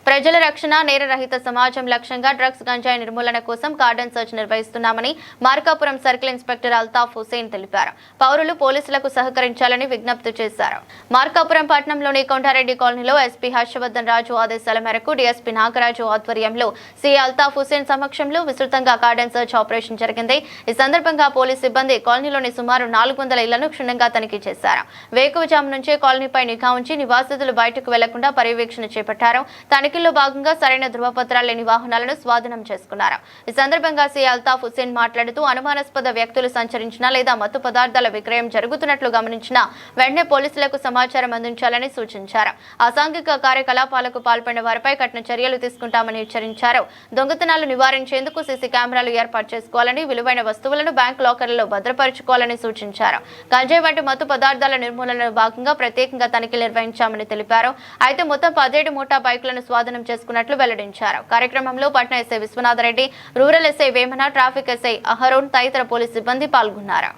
ప్రజల రక్షణ నేరరహిత సమాజం లక్ష్యంగా డ్రగ్స్ గంజాయి నిర్మూలన కోసం కార్డన్ సర్చ్ నిర్వహిస్తున్నామని మార్కాపురం సర్కిల్ ఇన్స్పెక్టర్ అల్తాఫ్ హుసేన్ తెలిపారు. పౌరులు పోలీసులకు సహకరించాలని విజ్ఞప్తి చేశారు. మార్కాపురం పట్టణంలోని కొండారెడ్డి కాలనీలో ఎస్పీ హర్షవర్ధన్ రాజు ఆదేశాల మేరకు డీఎస్పీ నాగరాజు ఆధ్వర్యంలో సీఐ అల్తాఫ్ హుసేన్ సమక్షంలో విస్తృతంగా కార్డన్ సర్చ్ ఆపరేషన్ జరిగింది. ఈ సందర్భంగా పోలీసు సిబ్బంది కాలనీలోని సుమారు 400 ఇళ్లను క్షుణ్ణంగా తనిఖీ చేశారు. వేకువజాము నుంచే కాలనీపై నిఘా ఉంచి నివాసితులు బయటకు వెళ్లకుండా పర్యవేక్షణ చేపట్టారు. తనిఖీల్లో భాగంగా సరైన ధృవపత్రాలు లేని వాహనాలను స్వాధీనం చేసుకున్నారు. ఈ సందర్భంగా సీఐ అల్తాఫ్ హుసేన్ మాట్లాడుతూ అనుమానాస్పద వ్యక్తులు సంచరించినా లేదా మత్తు పదార్థాల విక్రయం జరుగుతున్నట్లు గమనించినా వెంటనే పోలీసులకు సమాచారం అందించాలని సూచించారు. అసాంఘిక కార్యకలాపాలకు పాల్పడిన వారిపై కఠిన చర్యలు తీసుకుంటామని హెచ్చరించారు. దొంగతనాలు నివారించేందుకు సీసీ కెమెరాలు ఏర్పాటు చేసుకోవాలని, విలువైన వస్తువులను బ్యాంక్ లాకర్లలో భద్రపరుచుకోవాలని సూచించారు. గంజాయి వంటి మత్తు పదార్థాల నిర్మూలనలో భాగంగా ప్రత్యేకంగా తనిఖీలు నిర్వహించామని తెలిపారు. అయితే మొత్తం 17 మోటార్ బైకులను స్వాధీనం చేసుకున్నట్లు వెల్లడించారు. కార్యక్రమంలో పట్న SI Vishwanatha Reddy, rural SI Vemana, traffic SI Aharon తదితర పోలీసు సిబ్బంది పాల్గొన్నారు.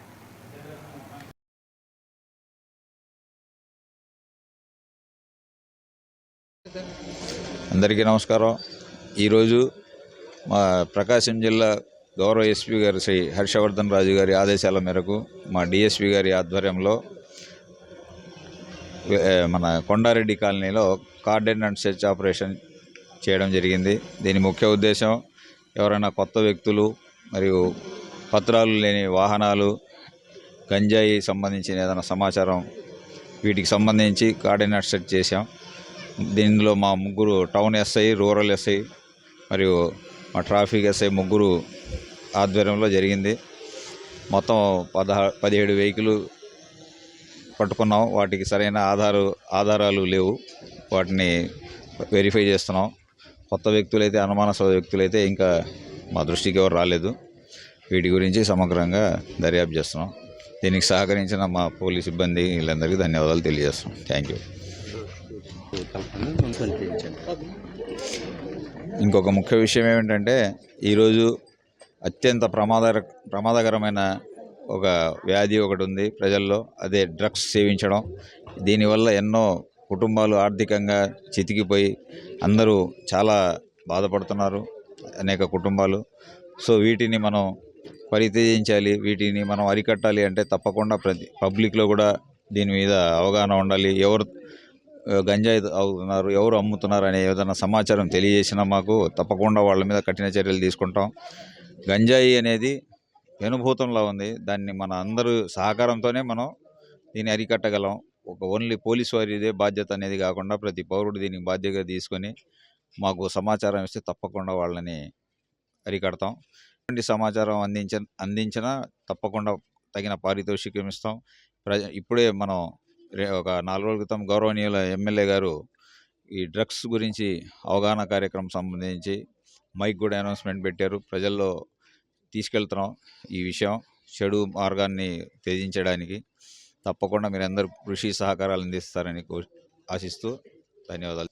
అందరికీ నమస్కారం. ఈరోజు మా ప్రకాశం జిల్లా గౌరవ ఎస్పీ గారు శ్రీ హర్షవర్ధన్ రాజు గారి ఆదేశాల మేరకు మా డిఎస్పీ గారి ఆధ్వర్యంలో మన కొండారెడ్డి కాలనీలో కార్డన్ అండ్ సెర్చ్ ఆపరేషన్ చేయడం జరిగింది. దీని ముఖ్య ఉద్దేశం ఎవరైనా కొత్త వ్యక్తులు మరియు పత్రాలు లేని వాహనాలు, గంజాయి సంబంధించిన ఏదైనా సమాచారం వీటికి సంబంధించి కార్డన్ అండ్ సెర్చ్ చేశాం. దీనిలో మా ముగ్గురు టౌన్ ఎస్ఐ, రూరల్ ఎస్ఐ మరియు మా ట్రాఫిక్ ఎస్ఐ ముగ్గురు ఆధ్వర్యంలో జరిగింది. మొత్తం 17 వెహికల్ పట్టుకున్నాం. వాటికి సరైన ఆధారాలు లేవు. వాటిని వెరిఫై చేస్తున్నాం. కొత్త వ్యక్తులైతే, అనుమానాస్పద వ్యక్తులైతే ఇంకా మా దృష్టికి ఎవరు రాలేదు. వీటి గురించి సమగ్రంగా దర్యాప్తు చేస్తున్నాం. దీనికి సహకరించిన మా పోలీస్ సిబ్బంది వీళ్ళందరికీ ధన్యవాదాలు తెలియజేస్తున్నాం. Thank you. ఇంకొక ముఖ్య విషయం ఏమిటంటే, ఈరోజు అత్యంత ప్రమాదకరమైన ఒక వ్యాధి ఒకటి ఉంది ప్రజల్లో. అదే డ్రగ్స్ సేవించడం. దీనివల్ల ఎన్నో కుటుంబాలు ఆర్థికంగా చితికిపోయి అందరూ చాలా బాధపడుతున్నారు, అనేక కుటుంబాలు. సో వీటిని మనం పరిత్యజించాలి, వీటిని మనం అరికట్టాలి అంటే తప్పకుండా పబ్లిక్లో కూడా దీని మీద అవగాహన ఉండాలి. ఎవరు గంజాయి అవుతున్నారు, ఎవరు అమ్ముతున్నారు అనే ఏదైనా సమాచారం తెలియజేసినా మాకు తప్పకుండా వాళ్ళ మీద కఠిన చర్యలు తీసుకుంటాం. గంజాయి అనేది వెనుభూతంలో ఉంది. దాన్ని మన అందరూ సహకారంతోనే మనం దీన్ని అరికట్టగలం. ఓన్లీ పోలీసు వారిదే బాధ్యత అనేది కాకుండా ప్రతి పౌరుడు దీనికి బాధ్యతగా తీసుకొని మాకు సమాచారం ఇస్తే తప్పకుండా వాళ్ళని అరికడతాం. ఇటువంటి సమాచారం అందించినా తప్పకుండా తగిన పారితోషికం ఇస్తాం. ఇప్పుడే మనం ఒక 4 రోజుల క్రితం గౌరవనీయుల ఎమ్మెల్యే గారు ఈ డ్రగ్స్ గురించి అవగాహన కార్యక్రమం సంబంధించి మైక్ కూడా అనౌన్స్మెంట్ పెట్టారు. ప్రజల్లో తీసుకెళ్తున్నాం. ఈ విషయం చెడు మార్గాన్ని త్యజించడానికి తప్పకుండా మీరందరూ కృషి సహకారాలు అందిస్తారని ఆశిస్తూ ధన్యవాదాలు.